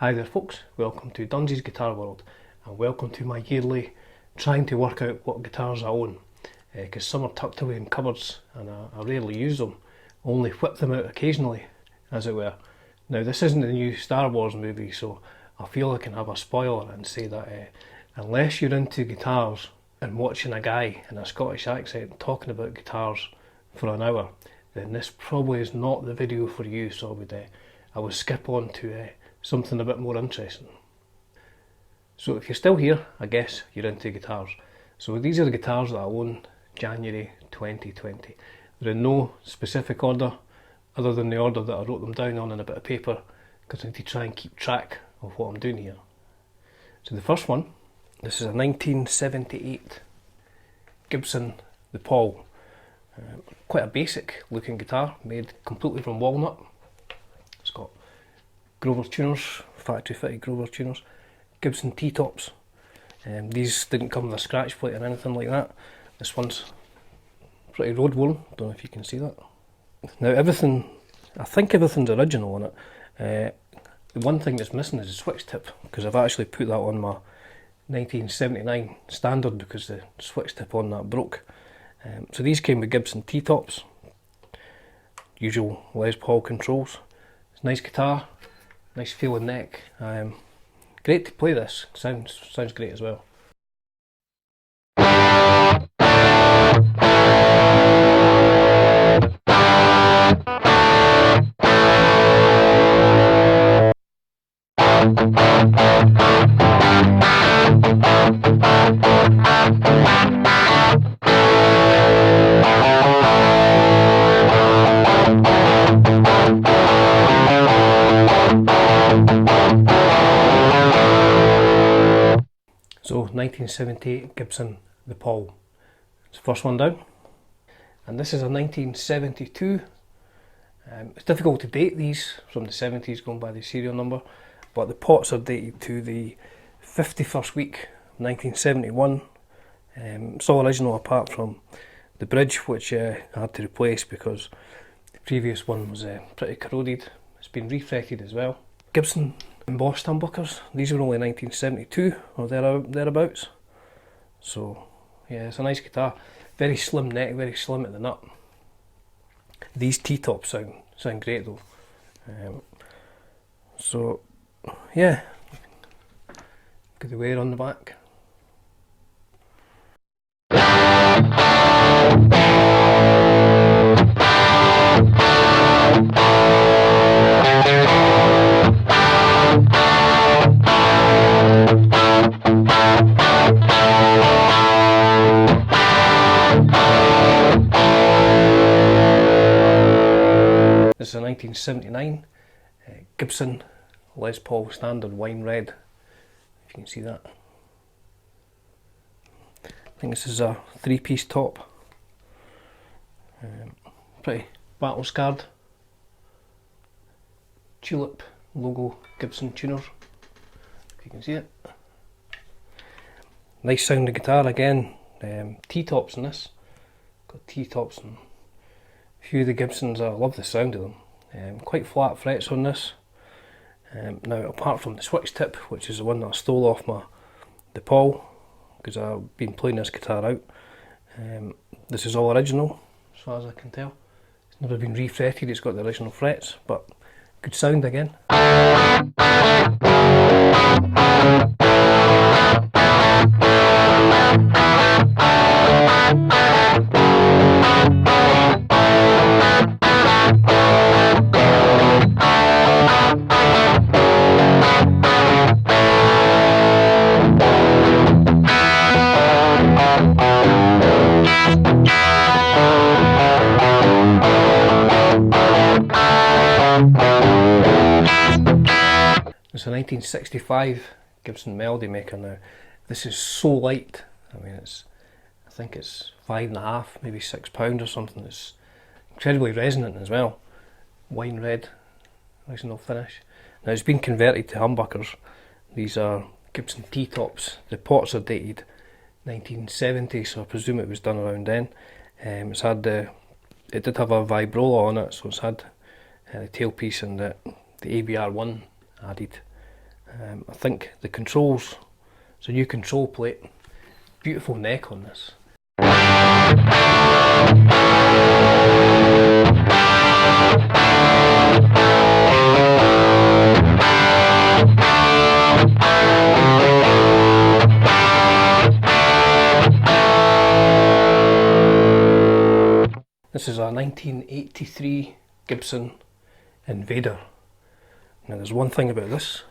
Hi there folks, welcome to Dunzy's Guitar World and welcome to my yearly trying to work out what guitars I own, because some are tucked away in cupboards and I rarely use them, only whip them out occasionally as it were. Now this isn't the new Star Wars movie, so I feel I can have a spoiler and say that unless you're into guitars and watching a guy in a Scottish accent talking about guitars for an hour, then this probably is not the video for you, so I would skip on to something a bit more interesting. So if you're still here, I guess you're into guitars. So these are the guitars that I own January 2020. They're in no specific order other than the order that I wrote them down on a bit of paper, because I need to try and keep track of what I'm doing here. So the first one, this is a 1978 Gibson Les Paul. Quite a basic looking guitar, made completely from walnut. It's got Grover tuners, factory fitted Grover tuners, Gibson T-tops. These didn't come with a scratch plate or anything like that. This one's pretty road worn, don't know if you can see that. Now everything, I think everything's original on it. The one thing that's missing is the switch tip, because I've actually put that on my 1979 Standard because the switch tip on that broke. So these came with Gibson T-tops, usual Les Paul controls. It's a nice guitar, nice feeling neck. Great to play this, sounds great as well. So 1978 Gibson Les Paul. It's the first one down. And this is a 1972. It's difficult to date these from the 70s going by the serial number, but the pots are dated to the 51st week of 1971. It's all original apart from the bridge, which I had to replace because the previous one was pretty corroded. It's been refretted as well. Gibson embossed humbuckers. These were only 1972 or thereabouts. So yeah, it's a nice guitar. Very slim neck, very slim at the nut. These T-tops sound great though. So yeah, got the wear on the back. This is a 1979 Gibson Les Paul Standard wine red, if you can see that. I think this is a 3-piece top. Pretty battle scarred. Tulip logo Gibson tuner, if you can see it. Nice sounding guitar again. T-tops in this. Got T-tops and a few of the Gibsons. I love the sound of them. Quite flat frets on this. Now apart from the switch tip, which is the one that I stole off my Les Paul, because I've been playing this guitar out, this is all original as far as I can tell. It's never been refretted, it's got the original frets, but good sound again. It's a 1965 Gibson Melody Maker. Now this is so light, I mean I think it's 5.5, maybe £6 or something. It's incredibly resonant as well. Wine red, original finish. Now it's been converted to humbuckers. These are Gibson T-tops. The pots are dated 1970, so I presume it was done around then. It's had it did have a vibrola on it, so it's had the tailpiece and the ABR1 added I think the controls, it's a new control plate, beautiful neck on this. This is a 1983 Gibson Invader. Now there's one thing about this,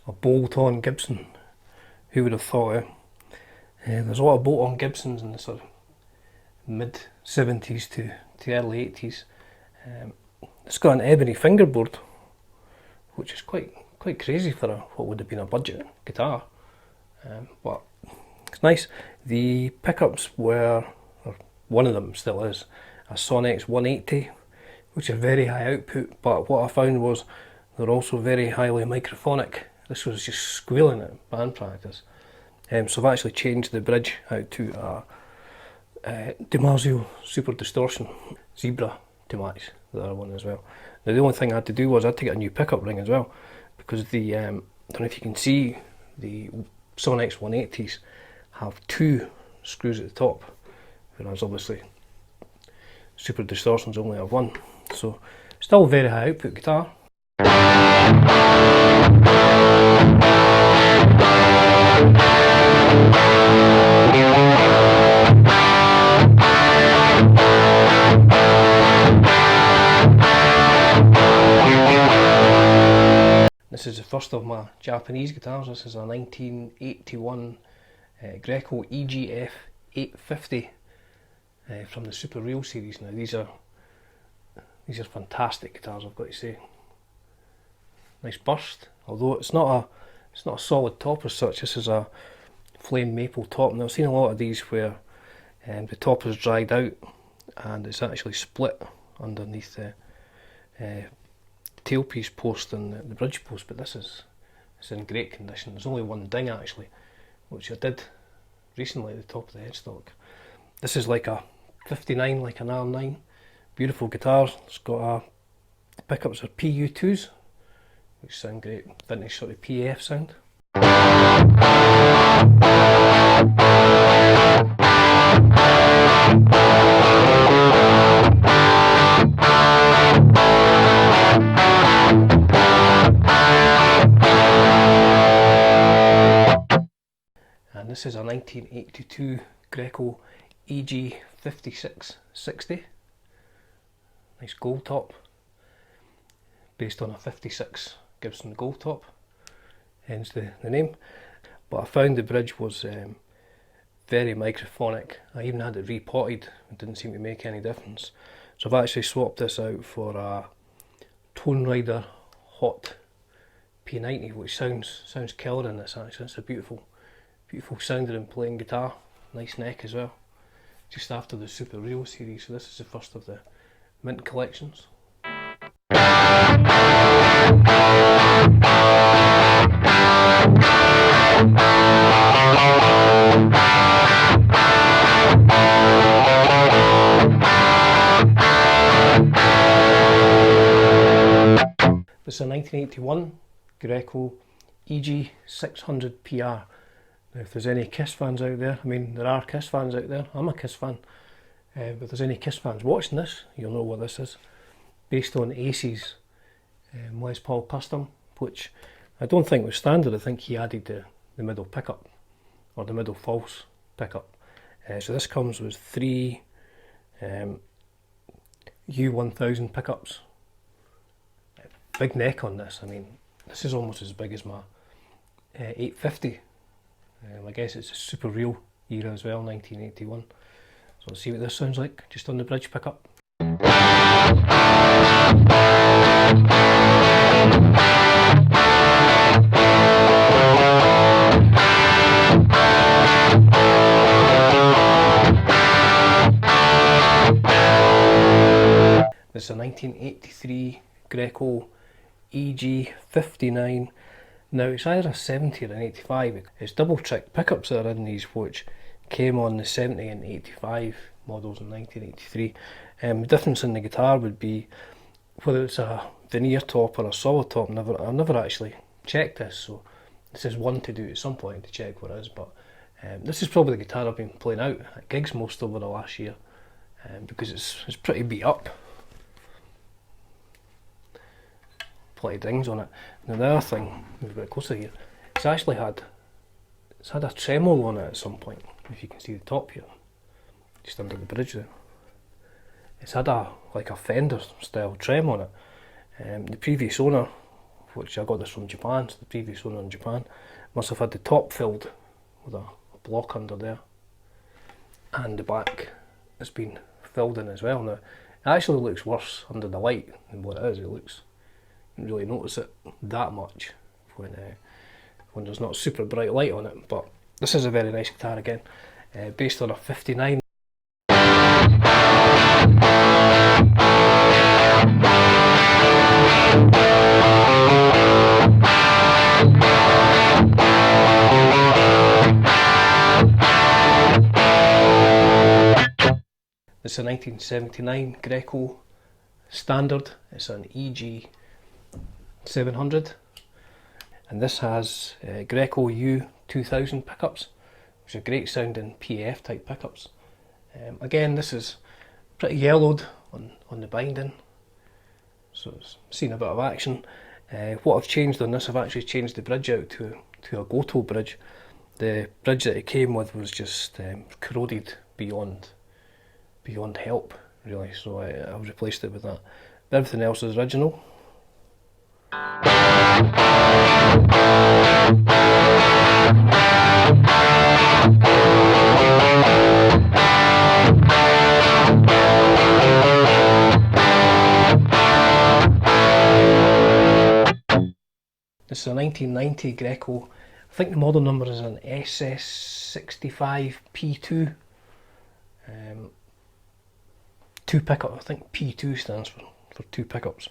a bolt-on Gibson, who would have thought it? There's a lot of bolt-on Gibsons in the sort of mid 70s to early 80s. It's got an ebony fingerboard, which is quite crazy for what would have been a budget guitar, but it's nice. The pickups were, or one of them still is, a Sonex 180, which are very high output, but what I found was they're also very highly microphonic. This was just squealing at band practice. So I've actually changed the bridge out to a DiMarzio Super Distortion Zebra to match the other one as well. Now the only thing I had to do was I had to get a new pickup ring as well, because the, I don't know if you can see, the Sonex 180s have 2 screws at the top, whereas obviously Super Distortions only have 1. So still a very high output guitar. This is the first of my Japanese guitars. This is a 1981 Greco EGF850 from the Super Real series. Now these are fantastic guitars, I've got to say. Nice burst, although it's not a solid top as such. This is a flame maple top. Now I've seen a lot of these where the top is dried out and it's actually split underneath the tailpiece post and the bridge post, but it's in great condition. There's only one ding actually, which I did recently at the top of the headstock. This is like a 59, like an R9. Beautiful guitar. It's got the pickups are PU2s, which sound great, vintage sort of PAF sound. And this is a 1982 Greco EG56-60. Nice gold top, based on a 56 Gibson gold top, hence the name. But I found the bridge was very microphonic. I even had it repotted, it didn't seem to make any difference. So I've actually swapped this out for a Tone Rider Hot P90, which sounds killer in this actually. It's a beautiful sounding and playing guitar, nice neck as well. Just after the Super Real series, so this is the first of the mint collections. This is a 1981 Greco EG600PR. Now if there's any Kiss fans out there, I mean there are Kiss fans out there, I'm a Kiss fan, but if there's any Kiss fans watching this, you'll know what this is. Based on Ace's Les Paul Custom, which I don't think was standard. I think he added the middle pickup, or the middle false pickup. So this comes with 3 U1000 pickups. Big neck on this. I mean, this is almost as big as my 850. I guess it's a Super Real era as well, 1981. So let's see what this sounds like, just on the bridge pickup. This is a 1983 Greco EG59. Now it's either a 70 or an 85. It's double trick pickups that are in these, which came on the 70 and 85 models in 1983. The difference in the guitar would be whether it's a veneer top or a solid top. I've never actually check this, so this is one to do at some point to check what it is, but this is probably the guitar I've been playing out at gigs most over the last year, because it's pretty beat up. Plenty of dings on it. Now the other thing, move a bit closer here, it's actually had a tremolo on it at some point, if you can see the top here, just under the bridge there. It's had like a Fender style trem on it. The previous owner, which I got this from Japan, so the previous owner in Japan, must have had the top filled with a block under there, and the back has been filled in as well. Now it actually looks worse under the light than what it is. It looks, you don't really notice it that much when there's not super bright light on it, but this is a very nice guitar again, based on a 59. It's a 1979 Greco Standard. It's an EG700, and this has Greco U2000 pickups, which are great sounding PF type pickups. Again, this is pretty yellowed on the binding, so it's seen a bit of action. What I've changed on this, I've actually changed the bridge out to a Goto bridge. The bridge that it came with was just corroded beyond help, really, so I've replaced it with that. But everything else is original. This is a 1990 Greco, I think the model number is an SS65-P2. Two pickup, I think P2 stands for two pickups.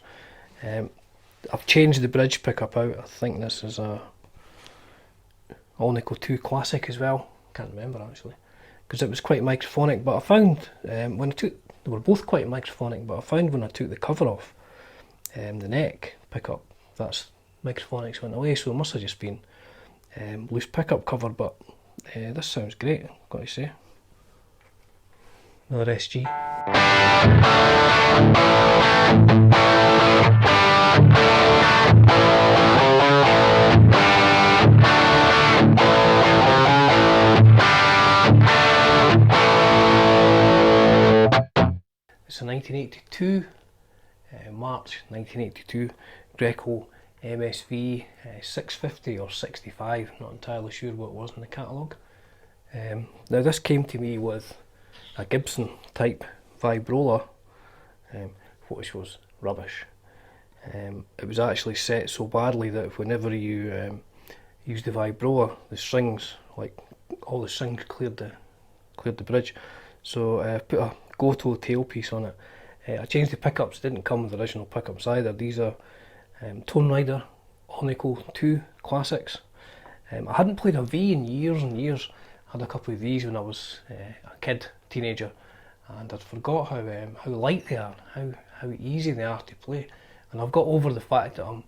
I've changed the bridge pickup out. I think this is a Alnico 2 Classic as well. Can't remember actually, because it was quite microphonic. But I found when I took, they were both quite microphonic. But I found when I took the cover off, the neck pickup, that's microphonics went away. So it must have just been loose pickup cover. But this sounds great, I've got to say. Another SG. It's a 1982, March 1982 Greco MSV-65 or 65, not entirely sure what it was in the catalogue. Now this came to me with a Gibson type vibrola, which was rubbish. It was actually set so badly that whenever you used the vibrola, the strings, like all the strings cleared the bridge. So I put a Goto tailpiece on it. I changed the pickups, didn't come with the original pickups either. These are Tone Rider Alnico 2 Classics. I hadn't played a V in years and years. I had a couple of these when I was a kid, teenager, and I'd forgot how light they are, how easy they are to play. And I've got over the fact that I'm,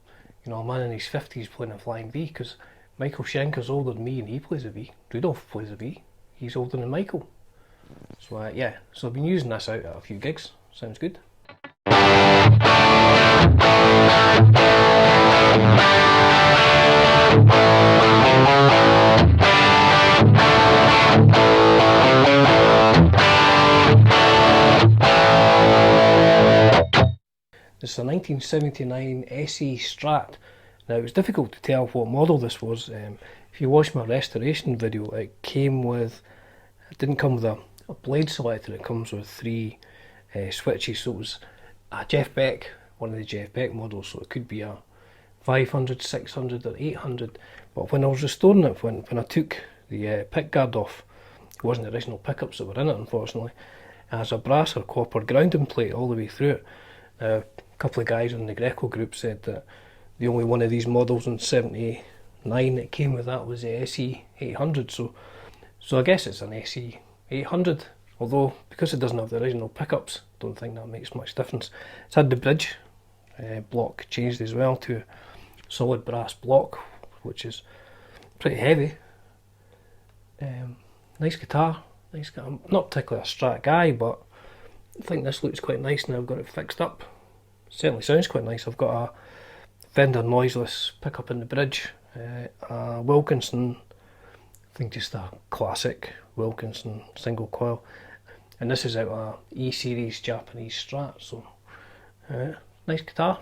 a man in his 50s playing a flying V, because Michael Schenker's older than me and he plays a V. Rudolph plays a V. He's older than Michael. So yeah, so I've been using this out at a few gigs. Sounds good. This is a 1979 SE Strat. Now it was difficult to tell what model this was. If you watch my restoration video, it didn't come with a blade selector, it comes with 3 switches, so it was a Jeff Beck, one of the Jeff Beck models, so it could be a 500, 600 or 800, but when I was restoring it, when I took the pick guard off, it wasn't the original pickups that were in it unfortunately, it has a brass or copper grounding plate all the way through it. A couple of guys in the Greco group said that the only one of these models in 79 that came with that was the SE800, so I guess it's an SE800, although because it doesn't have the original pickups, don't think that makes much difference. It's had the bridge block changed as well to solid brass block, which is pretty heavy. Nice guitar. I'm not particularly a Strat guy, but I think this looks quite nice now I've got it fixed up. Certainly sounds quite nice. I've got a Fender noiseless pickup in the bridge, a Wilkinson, I think just a classic Wilkinson single coil, and this is out of a E-series Japanese Strat, so nice guitar.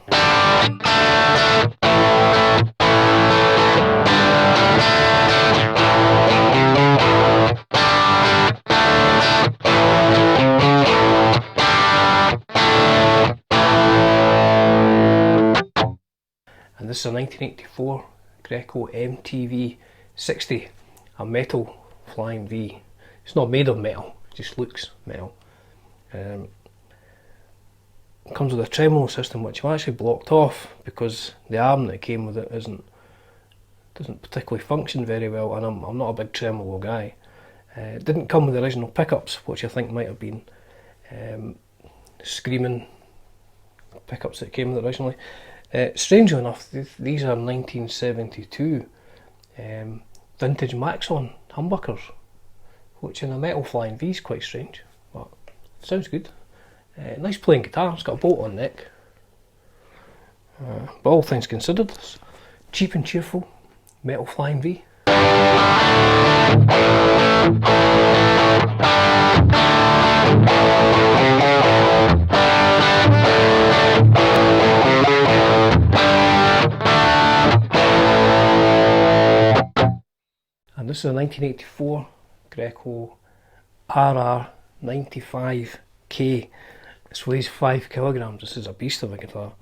And this is a 1984 Greco MTV-60, a metal flying V. It's not made of metal, it just looks metal. It comes with a tremolo system which I've actually blocked off because the arm that came with it doesn't particularly function very well, and I'm not a big tremolo guy. It didn't come with the original pickups, which I think might have been screaming pickups that came with it originally. Strangely enough, these are 1972 vintage Maxon humbuckers, which in a metal flying V is quite strange, but sounds good. Nice playing guitar, it's got a bolt on neck. But all things considered, it's cheap and cheerful metal flying V. And this is a 1984 Greco RR95K. This weighs 5 kilograms. This is a beast of a guitar.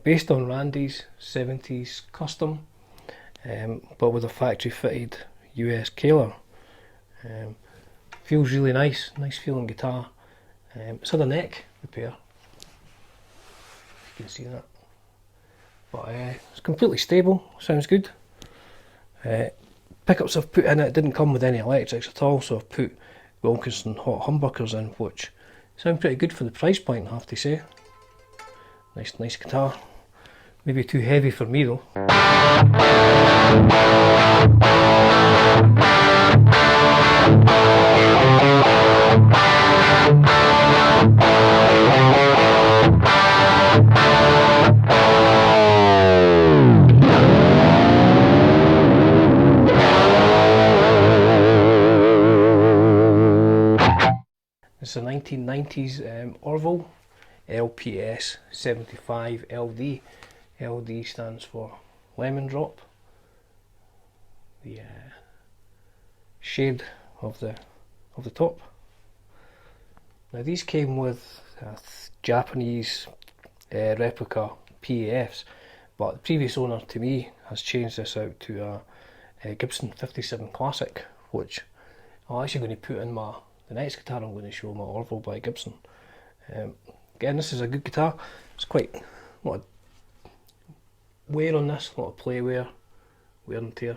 Based on Randy's 70s Custom, but with a factory fitted US Kaler. Feels really nice feeling guitar. It's had a neck repair, you can see that, but it's completely stable, sounds good. Pickups I've put in it didn't come with any electrics at all, so I've put Wilkinson hot humbuckers in, which sound pretty good for the price point, I have to say. Nice guitar. Maybe too heavy for me though. It's a 1990s Orville LPS-75 LD. LD stands for lemon drop. The shade of the top. Now these came with Japanese replica PAFs, but the previous owner to me has changed this out to a Gibson 57 Classic, which I'm actually going to put in the next guitar I'm going to show, my Orville by Gibson. Again, this is a good guitar. It's quite a lot of wear on this, a lot of play wear and tear,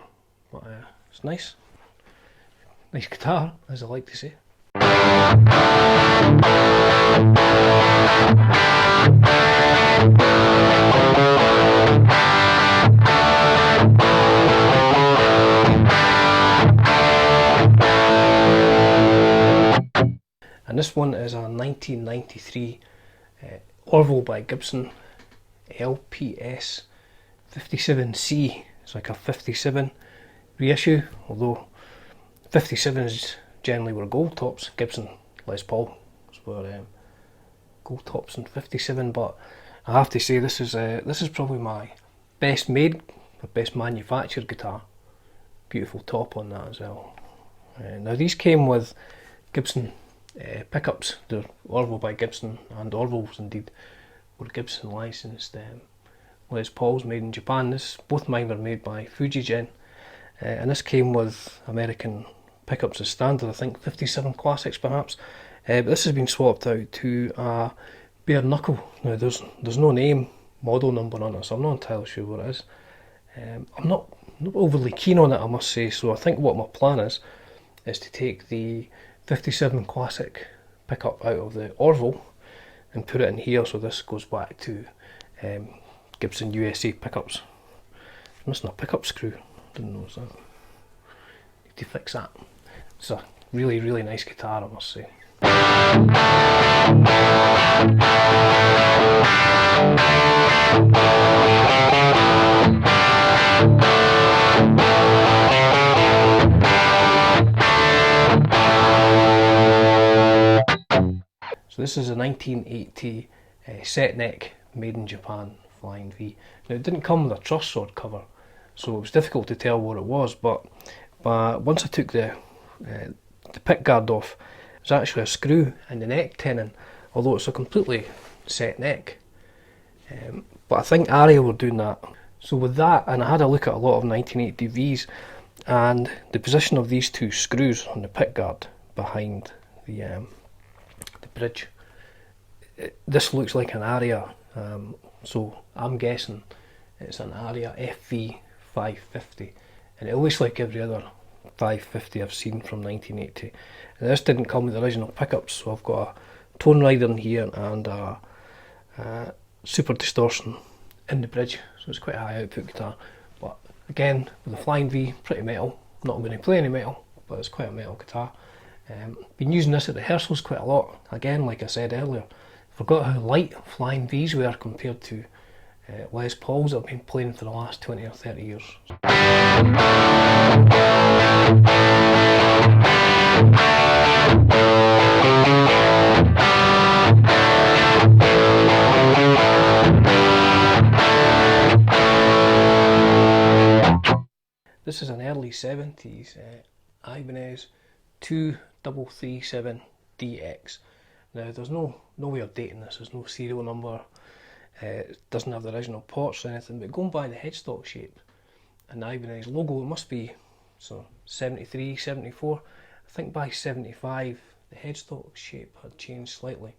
but it's nice guitar, as I like to say. And this one is a 1993 Orville by Gibson LPS-57C. It's like a 57 reissue, although 57s generally were gold tops. Gibson Les Pauls were gold tops in 57, but I have to say this is probably my best made, my best manufactured guitar. Beautiful top on that as well. Now these came with Gibson pickups. They're Orville by Gibson, and Orville's indeed were Gibson licensed Les Pauls made in Japan. Both mine were made by Fujigen, and this came with American pickups as standard, I think 57 Classics perhaps, but this has been swapped out to a bare knuckle. Now there's no name, model number on it, so I'm not entirely sure what it is. I'm not overly keen on it, I must say, so I think what my plan is to take the 57 Classic pickup out of the Orville and put it in here, so this goes back to Gibson USA pickups. It's missing a pickup screw. Didn't notice that. Need to fix that. It's a really, really nice guitar, I must say. So this is a 1980 set neck made in Japan Flying V. Now it didn't come with a truss rod cover, so it was difficult to tell what it was, but once I took the pick guard off, there's actually a screw in the neck tenon, although it's a completely set neck. But I think Aria were doing that. So with that, and I had a look at a lot of 1980 Vs, and the position of these two screws on the pick guard behind the bridge, this looks like an Aria, so I'm guessing it's an Aria FV-550, and it looks like every other 550 I've seen from 1980. And this didn't come with the original pickups, so I've got a tone rider in here and a super distortion in the bridge, so it's quite a high output guitar. But again, with the Flying V, pretty metal. I'm not going to play any metal, but it's quite a metal guitar. Been using this at rehearsals quite a lot. Again, like I said earlier, forgot how light Flying Vs were compared to Les Pauls I've been playing for the last 20 or 30 years. This is an early 70s Ibanez 2337DX. Now there's no way of dating this, there's no serial number, it doesn't have the original ports or anything, but going by the headstock shape and the Ibanez logo, it must be 73, 74. I think by 75 the headstock shape had changed slightly,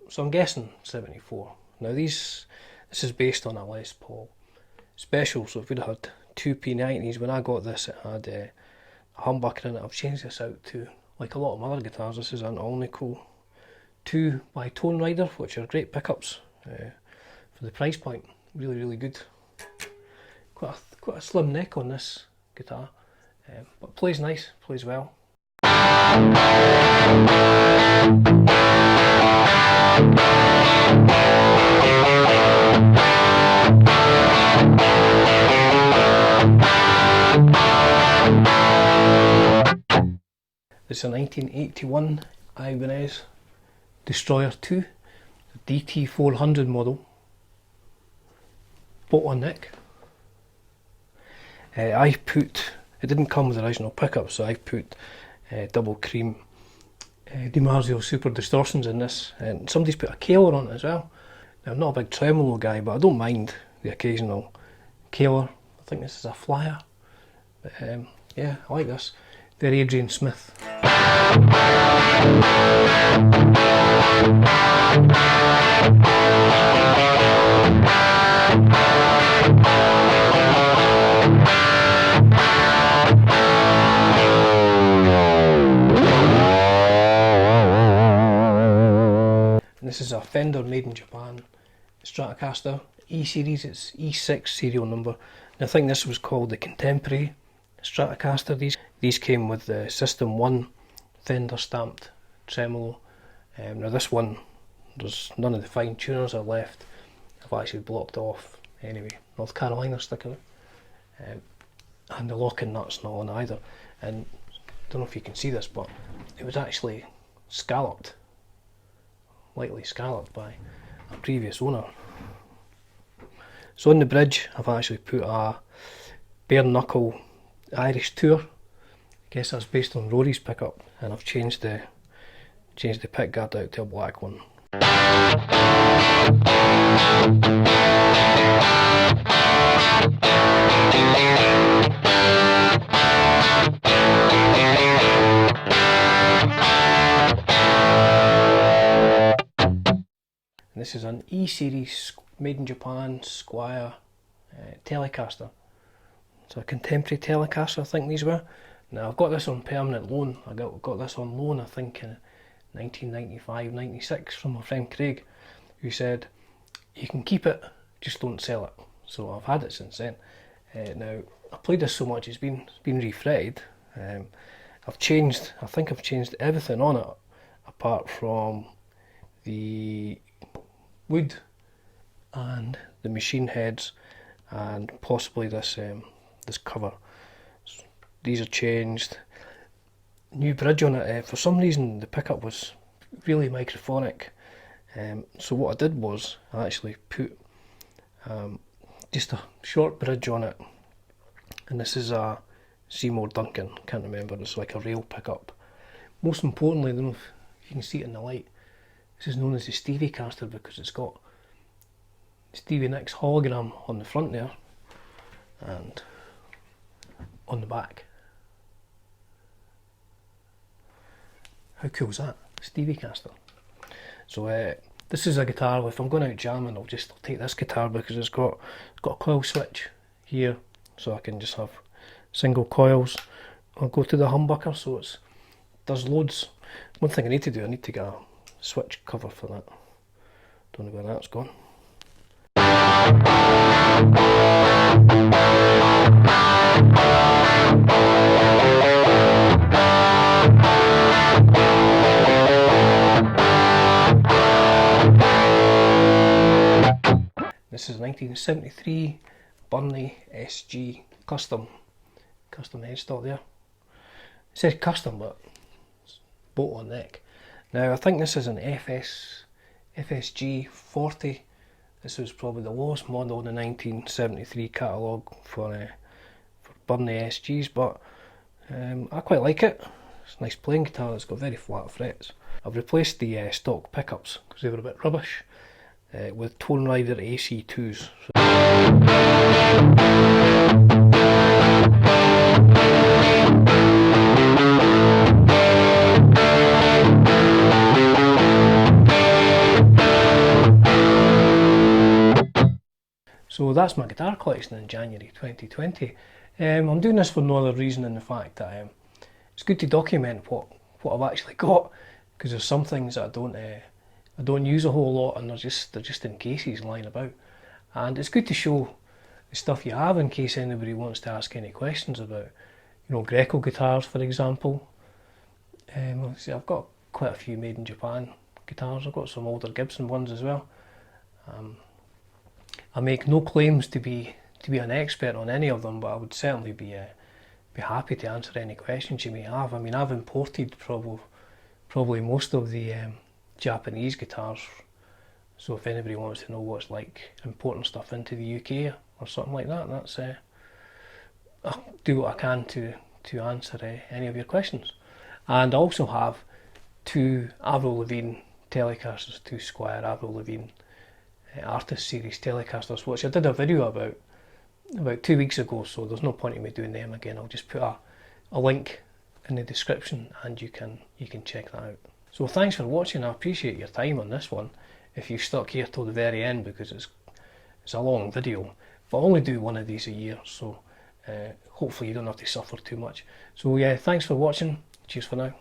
so I'm guessing 74. Now this is based on a Les Paul special, so if we'd have had two P90s, when I got this it had a humbucker in it. I've changed this out to, like a lot of my other guitars, this is an Alnico 2 by Tone Rider, which are great pickups for the price point. Really, really good. Quite a slim neck on this guitar, but plays nice, plays well. This is a 1981 Ibanez Destroyer 2, the DT400 model, boat-on neck. I put, it didn't come with the original pickup, so I put double cream DiMarzio super distortions in this, and somebody's put a Kaler on it as well. Now I'm not a big tremolo guy, but I don't mind the occasional Kaler. I think this is a Flyer, but yeah, I like this. Very Adrian Smith. And this is a Fender made in Japan Stratocaster E-series, it's E6 serial number. And I think this was called the Contemporary Stratocaster. These came with the System 1 Fender stamped tremolo. Now this one, there's none of the fine tuners are left. I've actually blocked off anyway, North Carolina sticker. And the locking nut's not on either. And I don't know if you can see this, but it was actually scalloped, lightly scalloped by a previous owner. So on the bridge I've actually put a bare knuckle Irish Tour. I guess that's based on Rory's pickup, and I've changed the pick guard out to a black one. And this is an E-series made in Japan Squier Telecaster. So a contemporary Telecaster, I think these were. Now I've got this on permanent loan. I got this on loan, I think in 1995-96 from my friend Craig, who said you can keep it, just don't sell it. So I've had it since then. Now I've played this so much it's been refretted. I think I've changed everything on it apart from the wood and the machine heads and possibly this this cover. So these are changed. New bridge on it. For some reason the pickup was really microphonic, so what I did was I actually put just a short bridge on it, and this is a Seymour Duncan, can't remember, it's like a rail pickup. Most importantly, I don't know if you can see it in the light, this is known as the Stratocaster because it's got Stevie Nicks hologram on the front there and on the back. How cool is that? Stratocaster. So this is a guitar, if I'm going out jamming I'll take this guitar because it's got a coil switch here, so I can just have single coils. I'll go to the humbucker, so it does loads. One thing I need to do, I need to get a switch cover for that. Don't know where that's gone. This is 1973 Burny SG Custom headstock there. It says custom but it's bolt-on-neck. Now I think this is an FSG 40. This was probably the lowest model in the 1973 catalogue for Burny SGs, but I quite like it. It's a nice playing guitar, it's got very flat frets. I've replaced the stock pickups because they were a bit rubbish with Tone Rider AC2s. So that's my guitar collection in January 2020. I'm doing this for no other reason than the fact that it's good to document what I've actually got, because there's some things that I don't use a whole lot and they're just in cases lying about, and it's good to show the stuff you have in case anybody wants to ask any questions about, you know, Greco guitars for example. See, I've got quite a few made in Japan guitars. I've got some older Gibson ones as well. I make no claims to be an expert on any of them, but I would certainly be happy to answer any questions you may have. I mean, I've imported probably most of the Japanese guitars, so if anybody wants to know what's like importing stuff into the UK or something like that, that's I'll do what I can to answer any of your questions. And I also have two Avril Lavigne Telecasters, two Squier Avril Lavigne Artist Series Telecasters, which I did a video about 2 weeks ago, so there's no point in me doing them again. I'll just put a link in the description and you can check that out. So thanks for watching, I appreciate your time on this one. If you stuck here till the very end, because it's a long video, but I only do one of these a year, so hopefully you don't have to suffer too much. So yeah, thanks for watching, cheers for now.